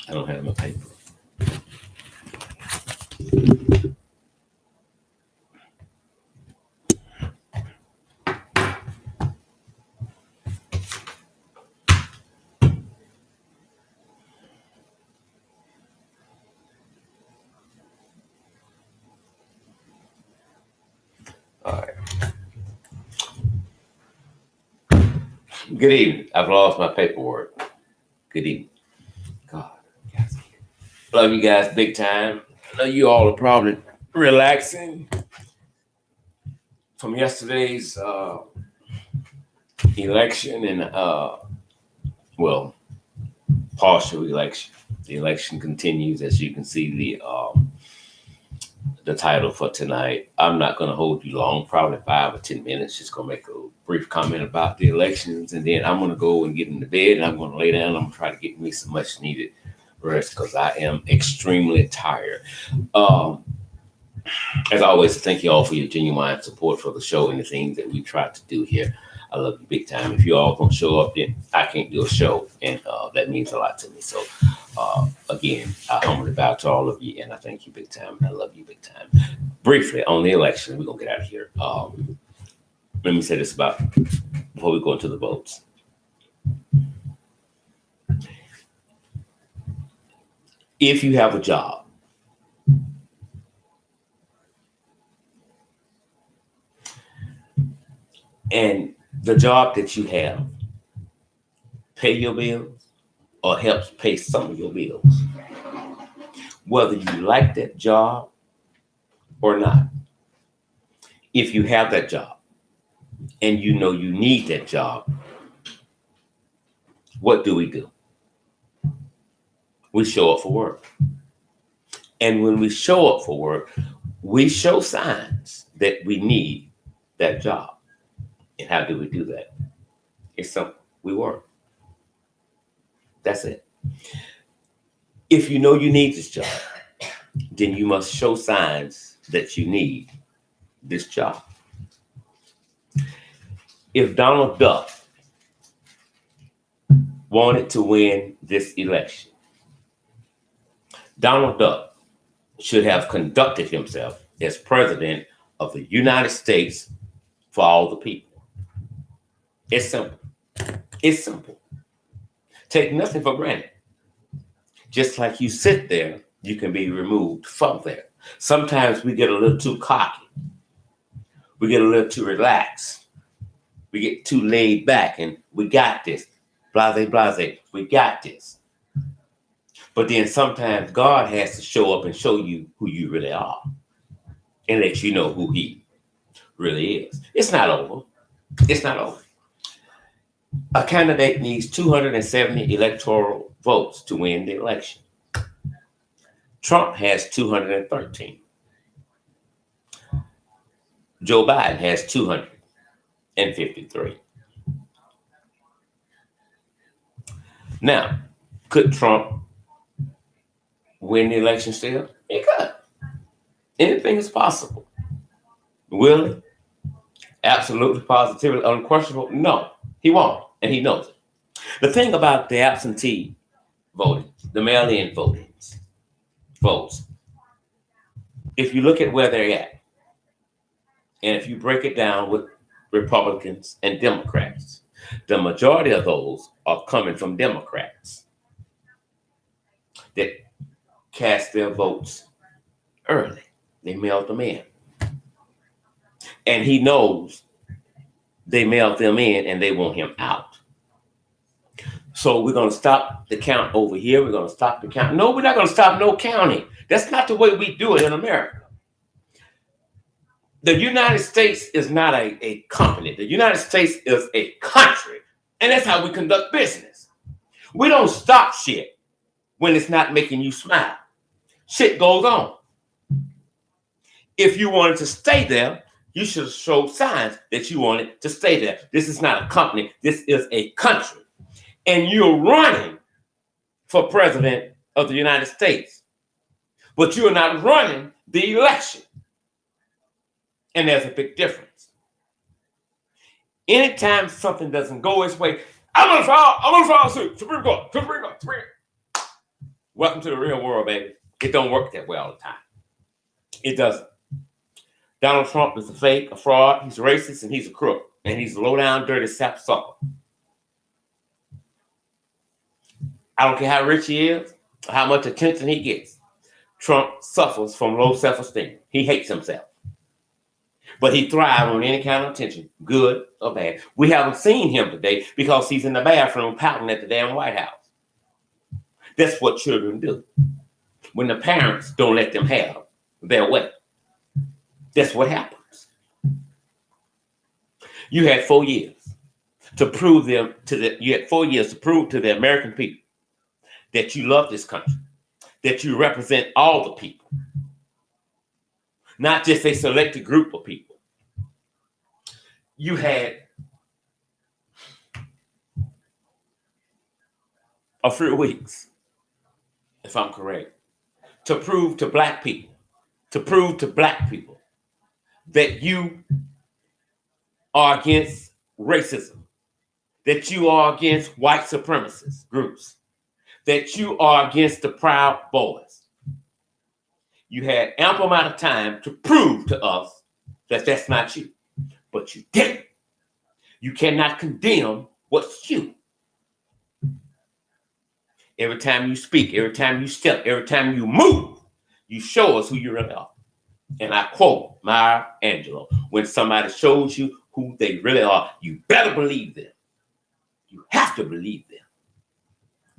I don't have my paper. All right. Good evening. I've lost my paperwork. Good evening. God, guys. Love you guys big time. I know you all are probably relaxing from yesterday's election and partial election. The election continues, as you can see the title for tonight. I'm not going to hold you long, probably 5 or 10 minutes. Just going to make a brief comment about the elections, and then I'm going to go and get into bed, and I'm going to lay down. I'm going to try to get me some much needed rest because I am extremely tired. As always, thank you all for your genuine support for the show and the things that we try to do here. I love you big time. If you all don't show up, then I can't do a show, and that means a lot to me. So, again, I humbly bow to all of you, and I thank you big time, and I love you big time. Briefly, on the election, we're going to get out of here. Let me say this before we go into the votes. If you have a job, and the job that you have pay your bills or helps pay some of your bills, whether you like that job or not, if you have that job and you know you need that job, what do? We show up for work. And when we show up for work, we show signs that we need that job. And how do we do that? It's simple. We work. That's it. If you know you need this job, then you must show signs that you need this job. If Donald Duck wanted to win this election, Donald Duck should have conducted himself as president of the United States for all the people. It's simple. It's simple. Take nothing for granted. Just like you sit there, you can be removed from there. Sometimes we get a little too cocky. We get a little too relaxed. We get too laid back and we got this. Blase, blase, we got this. But then sometimes God has to show up and show you who you really are and let you know who he really is. It's not over. It's not over. A candidate needs 270 electoral votes to win the election. Trump has 213. Joe Biden has 253. Now, could Trump win the election still? He could. Anything is possible. Will he? Absolutely, positively, unquestionable? No, he won't, and he knows it. The thing about the absentee voting, the mail-in votes, if you look at where they're at, and if you break it down with Republicans and Democrats, the majority of those are coming from Democrats that cast their votes early. They mailed them in. And he knows they mailed them in and they want him out. So we're going to stop the count over here. We're going to stop the count. No, we're not going to stop no counting. That's not the way we do it in America. The United States is not a company. The United States is a country. And that's how we conduct business. We don't stop shit when it's not making you smile. Shit goes on. If you wanted to stay there, you should show signs that you wanted to stay there. This is not a company. This is a country. And you're running for president of the United States. But you're not running the election. And there's a big difference. Anytime something doesn't go its way, I'm going to file suit. Supreme Court. Welcome to the real world, baby. It don't work that way all the time. It doesn't. Donald Trump is a fake, a fraud. He's racist, and he's a crook. And he's a low-down, dirty sapsucker. I don't care how rich he is, or how much attention he gets. Trump suffers from low self-esteem. He hates himself. But he thrives on any kind of attention, good or bad. We haven't seen him today because he's in the bathroom pouting at the damn White House. That's what children do when the parents don't let them have their way. That's what happens. You had 4 years to prove them you had 4 years to prove to the American people that you love this country, that you represent all the people, not just a selected group of people. You had a few weeks, if I'm correct, to prove to black people, that you are against racism, that you are against white supremacist groups, that you are against the Proud Boys. You had ample amount of time to prove to us that that's not you, but you didn't. You cannot condemn what's you. Every time you speak, every time you step, every time you move, you show us who you really are. And I quote Maya Angelou, when somebody shows you who they really are, you better believe them. You have to believe them.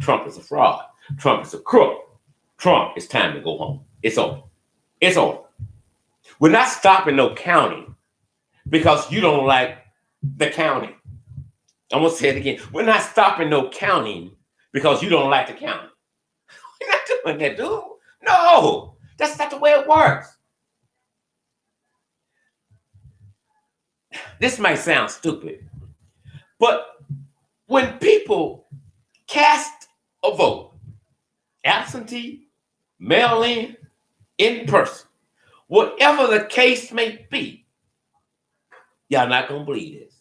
Trump is a fraud. Trump is a crook. Trump, it's time to go home. It's over. It's over. We're not stopping no counting because you don't like the county. I'm going to say it again. We're not stopping no counting because you don't like the county. We're not doing that, dude. No, that's not the way it works. This might sound stupid, but when people cast a vote, absentee, mail-in, in person, whatever the case may be, y'all not going to believe this.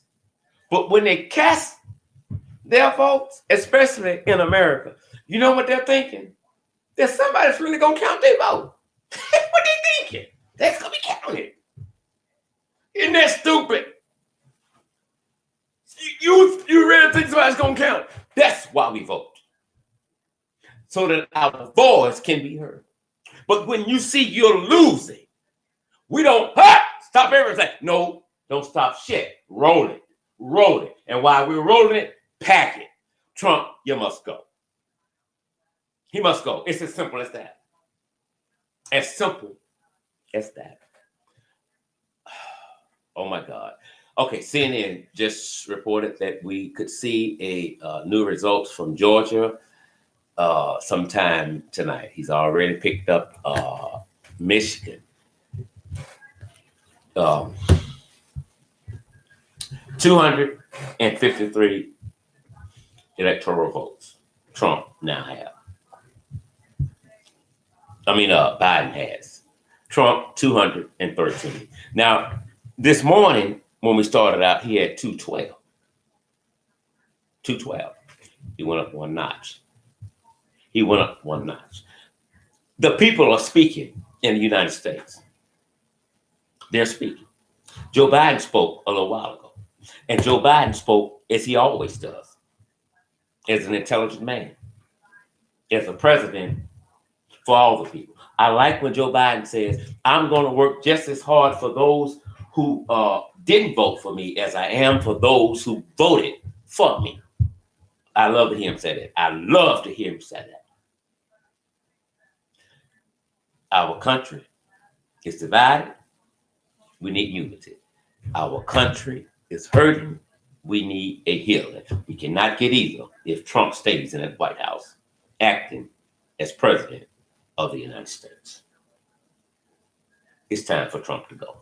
But when they cast their votes, especially in America, you know what they're thinking? That somebody's really going to count their vote. What they thinking? That's going to be counted. Isn't that stupid? You really think somebody's going to count? That's why we vote. So that our voice can be heard. But when you see you're losing, we don't stop everything. No, don't stop shit. Roll it. Roll it. And while we're rolling it, pack it. Trump, you must go. He must go. It's as simple as that. As simple as that. Oh my God. Okay, CNN just reported that we could see a new results from Georgia sometime tonight. He's already picked up Michigan. 253 electoral votes. Trump now have. Biden has. Trump 213. Now, this morning when we started out, he had 212. 212. He went up one notch. The people are speaking in the United States. They're speaking. Joe Biden spoke a little while ago. And Joe Biden spoke as he always does, as an intelligent man, as a president for all the people. I like when Joe Biden says, I'm going to work just as hard for those who didn't vote for me as I am for those who voted for me. I love to hear him say that. Our country is divided. We need unity. Our country is hurting. We need a healing. We cannot get either if Trump stays in that White House acting as president of the United States. It's time for Trump to go.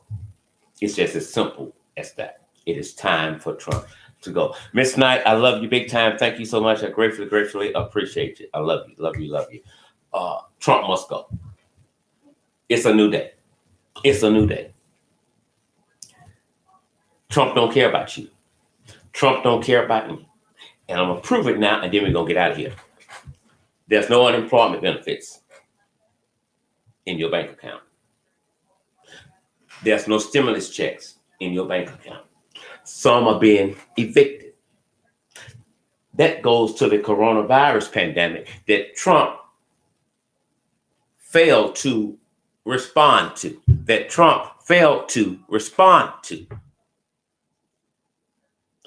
It's just as simple as that. It is time for Trump to go. Miss Knight, I love you big time. Thank you so much. I gratefully appreciate you. I love you. Trump must go. It's a new day. Trump don't care about you. Trump don't care about me. And I'm going to prove it now, and then we're going to get out of here. There's no unemployment benefits in your bank account. There's no stimulus checks in your bank account. Some are being evicted. That goes to the coronavirus pandemic that Trump failed to respond to.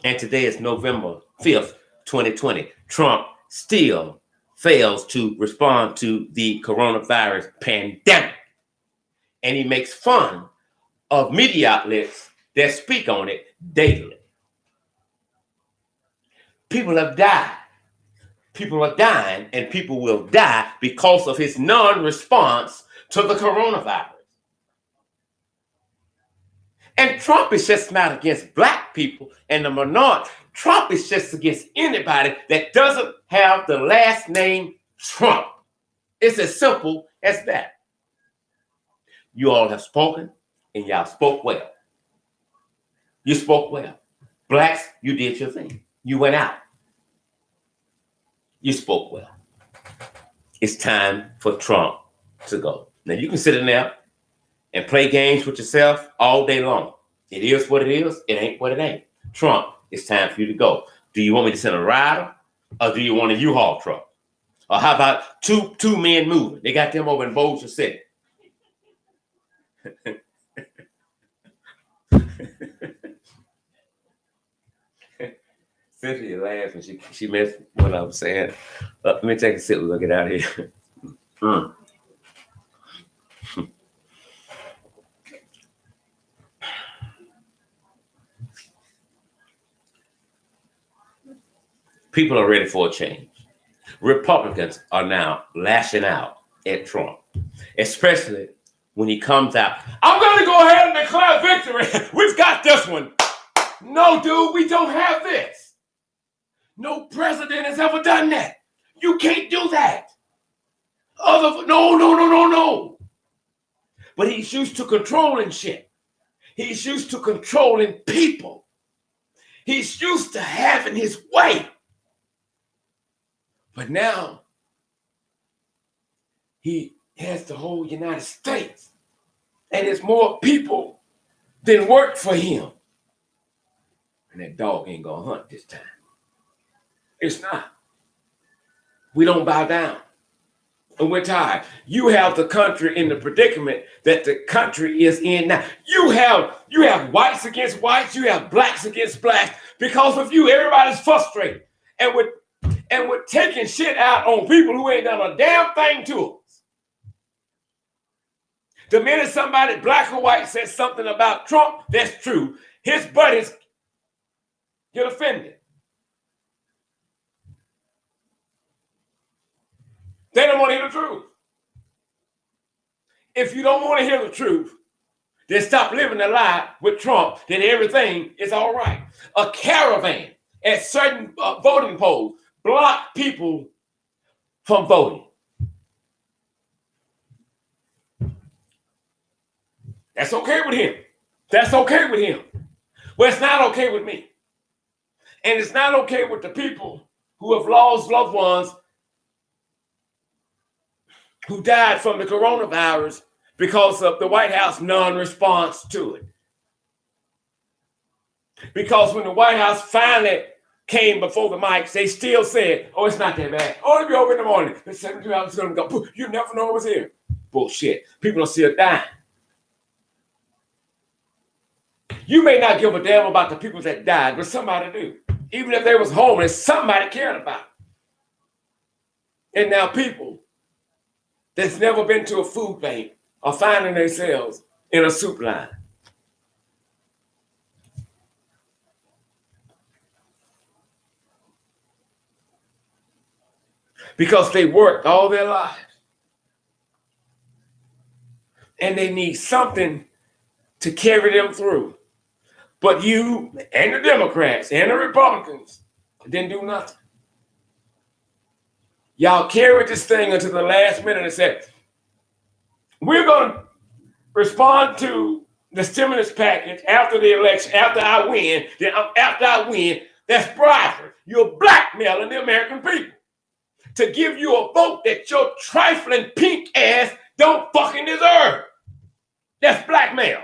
And today is November 5th, 2020. Trump still fails to respond to the coronavirus pandemic. And he makes fun of media outlets that speak on it daily. People have died. People are dying, and people will die because of his non-response to the coronavirus. And Trump is just not against black people and the minority. Trump is just against anybody that doesn't have the last name Trump. It's as simple as that. You all have spoken, and y'all spoke well. You spoke well. Blacks, you did your thing. You went out. You spoke well. It's time for Trump to go. Now, you can sit in there and play games with yourself all day long. It is what it is. It ain't what it ain't. Trump, it's time for you to go. Do you want me to send a rider, or do you want a U-Haul truck? Or how about two men moving? They got them over in Bossier City. Cynthia laughs when she missed what I was saying. Let me take a sip. We're going to get out of here. People are ready for a change. Republicans are now lashing out at Trump, especially when he comes out. I'm going to go ahead and declare victory. We've got this one. No, dude, we don't have this. No president has ever done that. You can't do that. No. But he's used to controlling shit. He's used to controlling people. He's used to having his way. But now he has the whole United States. And there's more people than work for him. And that dog ain't gonna hunt this time. It's not. We don't bow down. And we're tired. You have the country in the predicament that the country is in now. You have whites against whites. You have blacks against blacks. Because of you, everybody's frustrated. And we're taking shit out on people who ain't done a damn thing to us. The minute somebody, black or white, says something about Trump that's true, his buddies get offended. They don't want to hear the truth. If you don't want to hear the truth, then stop living the lie with Trump that everything is all right. A caravan at certain voting polls block people from voting. That's okay with him. That's okay with him. Well, it's not okay with me. And it's not okay with the people who have lost loved ones who died from the coronavirus because of the White House non-response to it. Because when the White House finally came before the mics, they still said, oh, it's not that bad. Oh, it'll be over in the morning. The 72 hours is going to go. You never know what's here. Bullshit. People are still dying. You may not give a damn about the people that died, but somebody do. Even if they was homeless, somebody cared about it. And now people that's never been to a food bank are finding themselves in a soup line. Because they worked all their lives. And they need something to carry them through. But you and the Democrats and the Republicans didn't do nothing. Y'all carried this thing until the last minute and said, we're going to respond to the stimulus package after the election, after I win. Then after I win, that's bribery. You're blackmailing the American people. to give you a vote that your trifling pink ass don't fucking deserve. That's blackmail.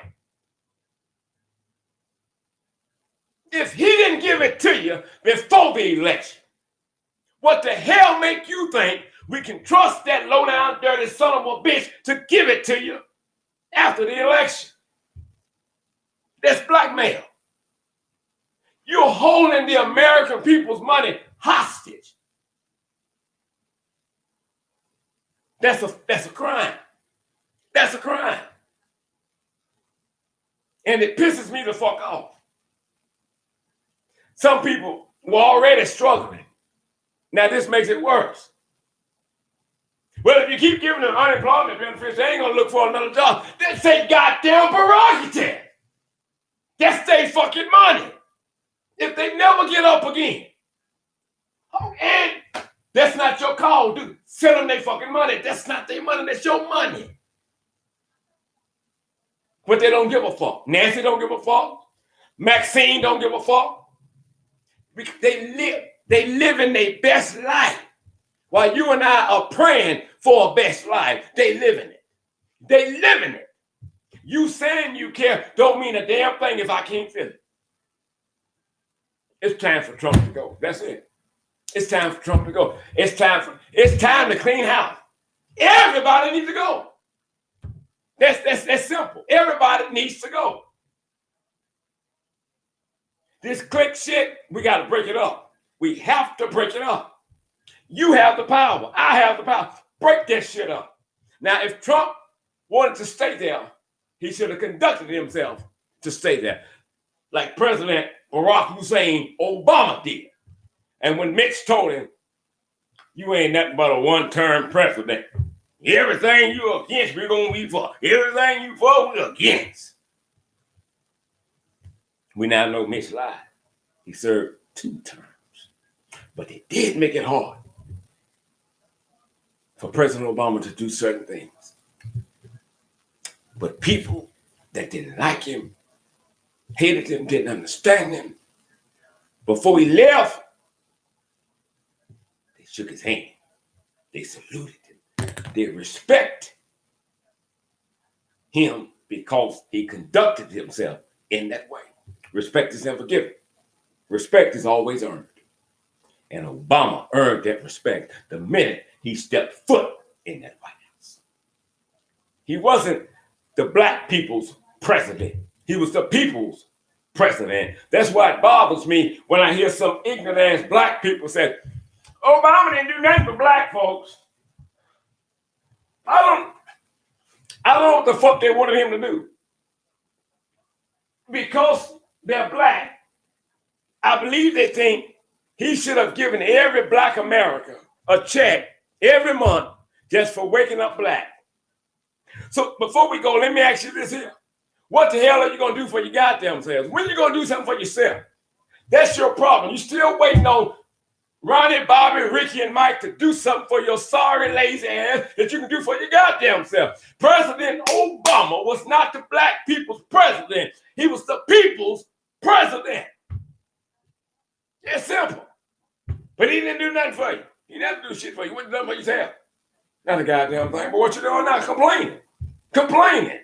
If he didn't give it to you before the election, what the hell make you think we can trust that low-down, dirty son of a bitch to give it to you after the election? That's blackmail. You're holding the American people's money hostage. That's a crime. That's a crime. And it pisses me the fuck off. Some people were already struggling. Now this makes it worse. Well, if you keep giving them unemployment benefits, they ain't gonna look for another job. That's a goddamn prerogative. That's their fucking money. If they never get up again. Oh, and that's not your call, dude. Sell them their fucking money. That's not their money, that's your money. But they don't give a fuck. Nancy don't give a fuck. Maxine don't give a fuck. Because they live in their best life. While you and I are praying for a best life, they live in it. They live in it. You saying you care don't mean a damn thing if I can't feel it. It's time for Trump to go. That's it. It's time for Trump to go. It's time to clean house. Everybody needs to go. That's simple. Everybody needs to go. This clique shit, we got to break it up. We have to break it up. You have the power. I have the power. Break that shit up. Now, if Trump wanted to stay there, he should have conducted himself to stay there, like President Barack Hussein Obama did. And when Mitch told him, you ain't nothing but a one-term president. Everything you against, we're going to be for. Everything you for, we're against. We now know Mitch lied. He served 2 terms. But it did make it hard for President Obama to do certain things. But people that didn't like him, hated him, didn't understand him, before he left, they shook his hand. They saluted him. They respect him because he conducted himself in that way. Respect is never given. Respect is always earned. And Obama earned that respect the minute he stepped foot in that White House. He wasn't the black people's president. He was the people's president. That's why it bothers me when I hear some ignorant ass black people say, Obama didn't do nothing for black folks. I don't know what the fuck they wanted him to do. Because they're black, I believe they think he should have given every black American a check every month just for waking up black. So before we go, let me ask you this here. What the hell are you going to do for your goddamn selves? When are you going to do something for yourself? That's your problem. You're still waiting on Ronnie, Bobby, Ricky, and Mike to do something for your sorry, lazy ass that you can do for your goddamn self. President Obama was not the black people's president. He was the people's president. It's simple. But he didn't do nothing for you. He never do shit for you. What you done for yourself? Not a goddamn thing. But what you doing now? Complaining. Complaining.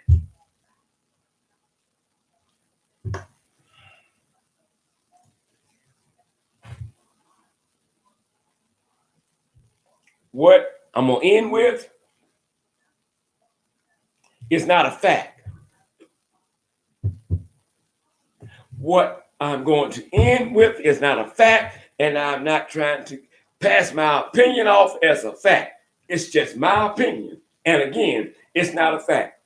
What I'm going to end with is not a fact. What I'm going to end with is not a fact, and I'm not trying to pass my opinion off as a fact. It's just my opinion. And again, it's not a fact.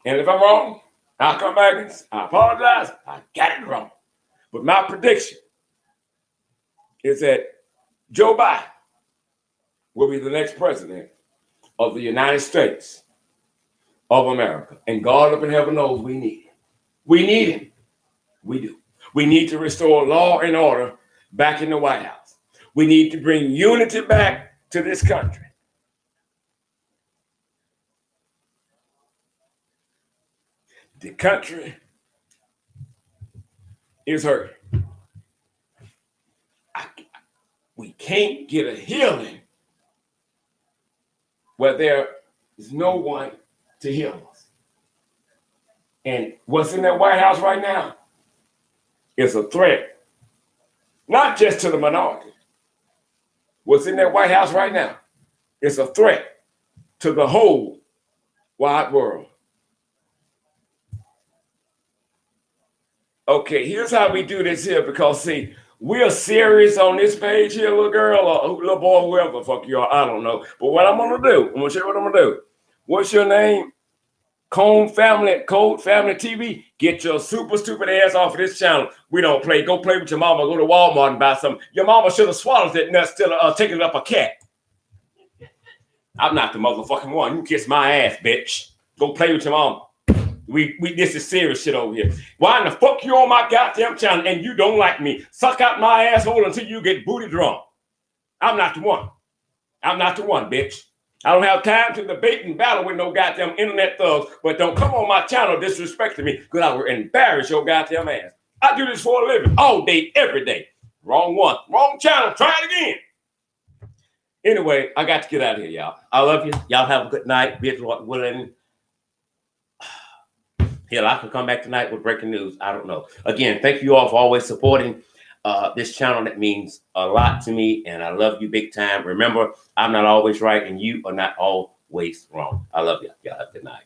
And if I'm wrong, I'll come back and I apologize. I got it wrong. But my prediction is that Joe Biden will be the next president of the United States of America. And God up in heaven knows we need him. We need him. We do. We need to restore law and order back in the White House. We need to bring unity back to this country. The country is hurting. we can't get a healing where there is no one to heal us. And what's in that White House right now is a threat, not just to the minority. What's in that White House right now is a threat to the whole wide world. Okay, here's how we do this here, because see, we're serious on this page here, little girl or little boy, whoever the fuck you are, I don't know. But what I'm gonna do, I'm gonna show you what I'm gonna do. What's your name? Code Family TV. Get your super stupid ass off of this channel. We don't play. Go play with your mama. Go to Walmart and buy something. Your mama should have swallowed it and that's still taking up a cat. I'm not the motherfucking one. You kiss my ass, bitch. Go play with your mama. We this is serious shit over here. Why in the fuck you on my goddamn channel and you don't like me? Suck out my asshole until you get booty drunk. I'm not the one. I'm not the one, bitch. I don't have time to debate and battle with no goddamn internet thugs, but don't come on my channel disrespecting me because I will embarrass your goddamn ass. I do this for a living all day, every day. Wrong one. Wrong channel. Try it again. Anyway, I got to get out of here, y'all. I love you. Y'all have a good night. Be willing. Hell, I could come back tonight with breaking news. I don't know. Again, thank you all for always supporting this channel. That means a lot to me, and I love you big time. Remember, I'm not always right, and you are not always wrong. I love you. Y'all have a good night.